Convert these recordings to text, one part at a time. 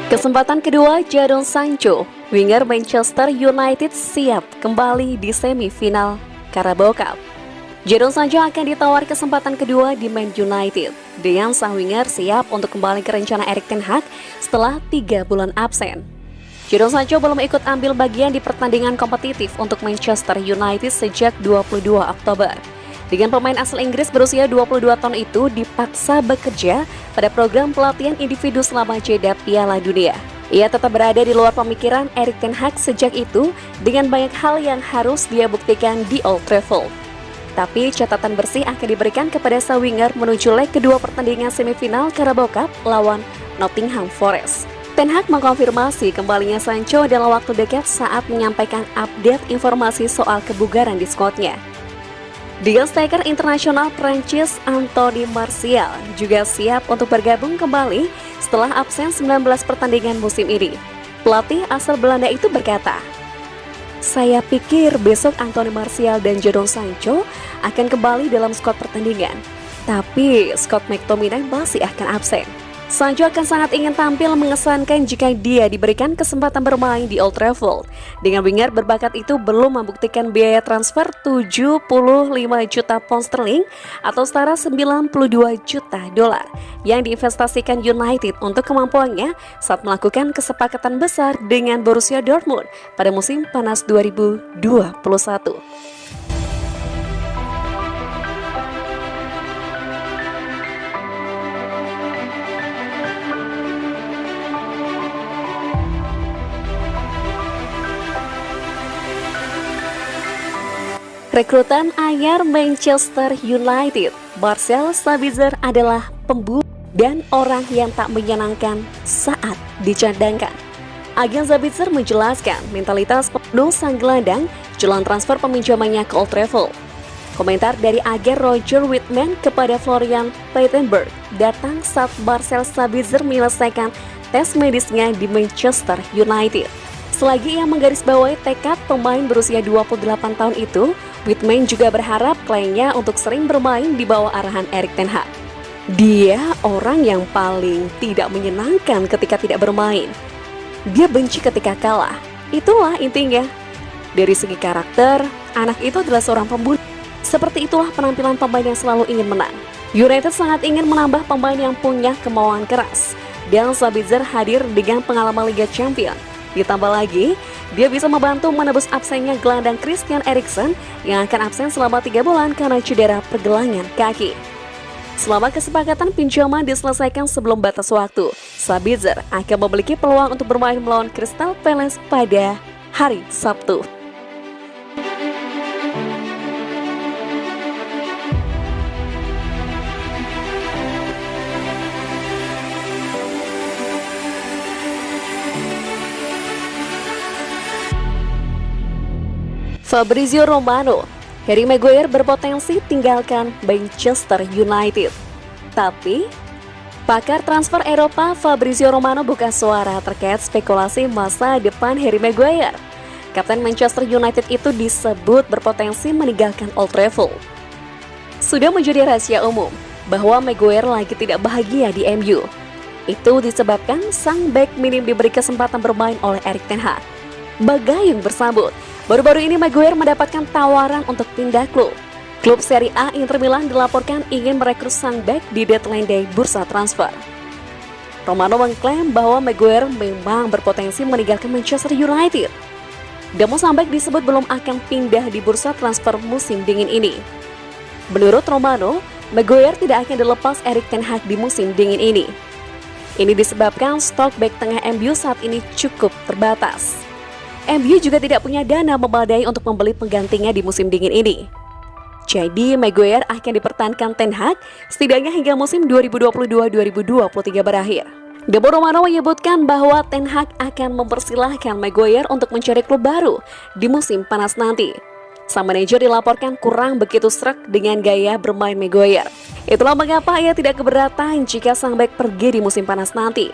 Kesempatan kedua Jadon Sancho, winger Manchester United siap kembali di semifinal Carabao Cup. Jadon Sancho akan ditawar kesempatan kedua di Man United dengan sang winger siap untuk kembali ke rencana Erik ten Hag setelah 3 bulan absen. Jadon Sancho belum ikut ambil bagian di pertandingan kompetitif untuk Manchester United sejak 22 Oktober. Dengan pemain asal Inggris berusia 22 tahun itu dipaksa bekerja pada program pelatihan individu selama jeda Piala Dunia. Ia tetap berada di luar pemikiran Erik ten Hag sejak itu dengan banyak hal yang harus dia buktikan di Old Trafford. Tapi catatan bersih akan diberikan kepada sang winger menuju leg kedua pertandingan semifinal Carabao Cup lawan Nottingham Forest. Ten Hag mengkonfirmasi kembalinya Sancho dalam waktu dekat saat menyampaikan update informasi soal kebugaran di skuadnya. Dengan striker internasional Prancis Anthony Martial juga siap untuk bergabung kembali setelah absen 19 pertandingan musim ini. Pelatih asal Belanda itu berkata, "Saya pikir besok Anthony Martial dan Jadon Sancho akan kembali dalam skuad pertandingan, tapi Scott McTominay masih akan absen. Sancho akan sangat ingin tampil mengesankan jika dia diberikan kesempatan bermain di Old Trafford. Dengan winger berbakat itu belum membuktikan biaya transfer 75 juta pound sterling atau setara 92 juta dolar yang diinvestasikan United untuk kemampuannya saat melakukan kesepakatan besar dengan Borussia Dortmund pada musim panas 2021. Rekrutan anyar Manchester United, Marcel Sabitzer adalah pemburu dan orang yang tak menyenangkan saat dicadangkan. Agen Sabitzer menjelaskan mentalitas penuh sang gelandang jelang transfer peminjamannya ke Old Trafford. Komentar dari agen Roger Whitman kepada Florian Plettenberg datang saat Marcel Sabitzer menyelesaikan tes medisnya di Manchester United. Selagi ia menggarisbawahi tekad pemain berusia 28 tahun itu, Whitman juga berharap kliennya untuk sering bermain di bawah arahan Erik ten Hag. Dia orang yang paling tidak menyenangkan ketika tidak bermain. Dia benci ketika kalah. Itulah intinya. Dari segi karakter, anak itu adalah seorang pembunuh. Seperti itulah penampilan pemain yang selalu ingin menang. United sangat ingin menambah pemain yang punya kemauan keras. Dan Sabitzer hadir dengan pengalaman Liga Champions. Ditambah lagi, dia bisa membantu menebus absennya gelandang Christian Eriksen yang akan absen selama 3 bulan karena cedera pergelangan kaki. Selama kesepakatan pinjaman diselesaikan sebelum batas waktu, Sabitzer akan memiliki peluang untuk bermain melawan Crystal Palace pada hari Sabtu. Fabrizio Romano, Harry Maguire berpotensi tinggalkan Manchester United. Tapi, pakar transfer Eropa Fabrizio Romano buka suara terkait spekulasi masa depan Harry Maguire. Kapten Manchester United itu disebut berpotensi meninggalkan Old Trafford. Sudah menjadi rahasia umum bahwa Maguire lagi tidak bahagia di MU. Itu disebabkan sang bek minim diberi kesempatan bermain oleh Erik ten Hag. Bagayung bersambut. Baru-baru ini Maguire mendapatkan tawaran untuk pindah klub. Klub Serie A Inter Milan dilaporkan ingin merekrut sang bek di deadline day bursa transfer. Romano mengklaim bahwa Maguire memang berpotensi meninggalkan Manchester United. Namun sang bek disebut belum akan pindah di bursa transfer musim dingin ini. Menurut Romano, Maguire tidak akan dilepas Erik ten Hag di musim dingin ini. Ini disebabkan stok bek tengah MU saat ini cukup terbatas. MU juga tidak punya dana memadai untuk membeli penggantinya di musim dingin ini. Jadi Maguire akan dipertahankan ten Hag setidaknya hingga musim 2022-2023 berakhir. Gabo Romano menyebutkan bahwa ten Hag akan mempersilahkan Maguire untuk mencari klub baru di musim panas nanti. Sang manajer dilaporkan kurang begitu sreg dengan gaya bermain Maguire. Itulah mengapa ia tidak keberatan jika sang bek pergi di musim panas nanti.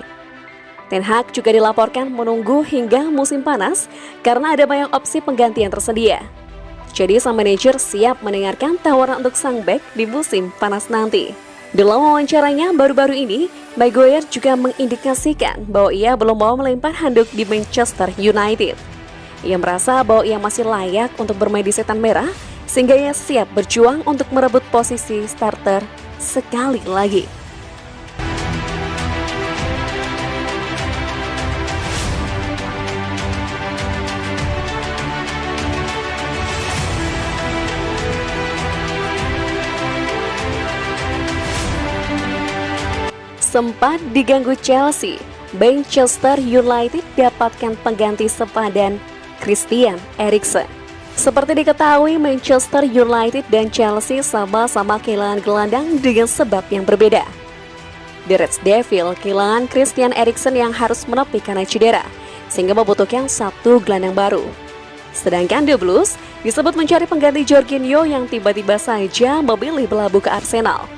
Ten Hag juga dilaporkan menunggu hingga musim panas karena ada banyak opsi pengganti yang tersedia. Jadi sang manajer siap mendengarkan tawaran untuk sang bek di musim panas nanti. Dalam wawancaranya baru-baru ini, Maguire juga mengindikasikan bahwa ia belum mau melempar handuk di Manchester United. Ia merasa bahwa ia masih layak untuk bermain di setan merah, sehingga ia siap berjuang untuk merebut posisi starter sekali lagi. Sempat diganggu Chelsea, Manchester United dapatkan pengganti sepadan Christian Eriksen. Seperti diketahui, Manchester United dan Chelsea sama-sama kehilangan gelandang dengan sebab yang berbeda. The Red Devils kehilangan Christian Eriksen yang harus menepi karena cedera, sehingga membutuhkan satu gelandang baru. Sedangkan The Blues disebut mencari pengganti Jorginho yang tiba-tiba saja memilih berlabuh ke Arsenal.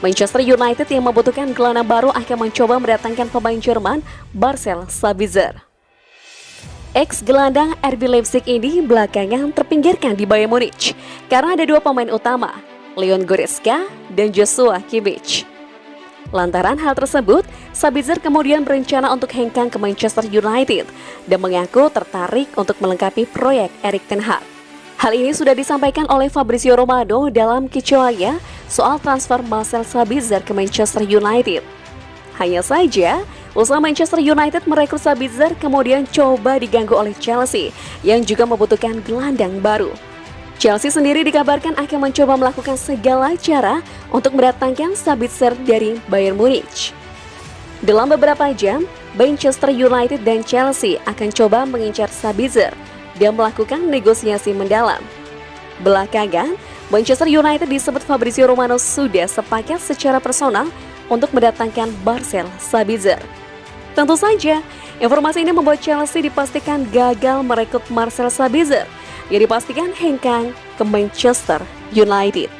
Manchester United yang membutuhkan gelandang baru akan mencoba mendatangkan pemain Jerman Marcel Sabitzer. Ex-gelandang RB Leipzig ini belakangan terpinggirkan di Bayern Munich karena ada dua pemain utama, Leon Goretzka dan Joshua Kimmich. Lantaran hal tersebut, Sabitzer kemudian berencana untuk hengkang ke Manchester United dan mengaku tertarik untuk melengkapi proyek Erik ten Hag. Hal ini sudah disampaikan oleh Fabrizio Romano dalam kicauannya soal transfer Marcel Sabitzer ke Manchester United. Hanya saja, usaha Manchester United merekrut Sabitzer kemudian coba diganggu oleh Chelsea yang juga membutuhkan gelandang baru. Chelsea sendiri dikabarkan akan mencoba melakukan segala cara untuk mendatangkan Sabitzer dari Bayern Munich. Dalam beberapa jam, Manchester United dan Chelsea akan coba mengincar Sabitzer dan melakukan negosiasi mendalam. Belakangan, Manchester United disebut Fabrizio Romano sudah sepakat secara personal untuk mendatangkan Marcel Sabitzer. Tentu saja, informasi ini membuat Chelsea dipastikan gagal merekrut Marcel Sabitzer yang dipastikan hengkang ke Manchester United.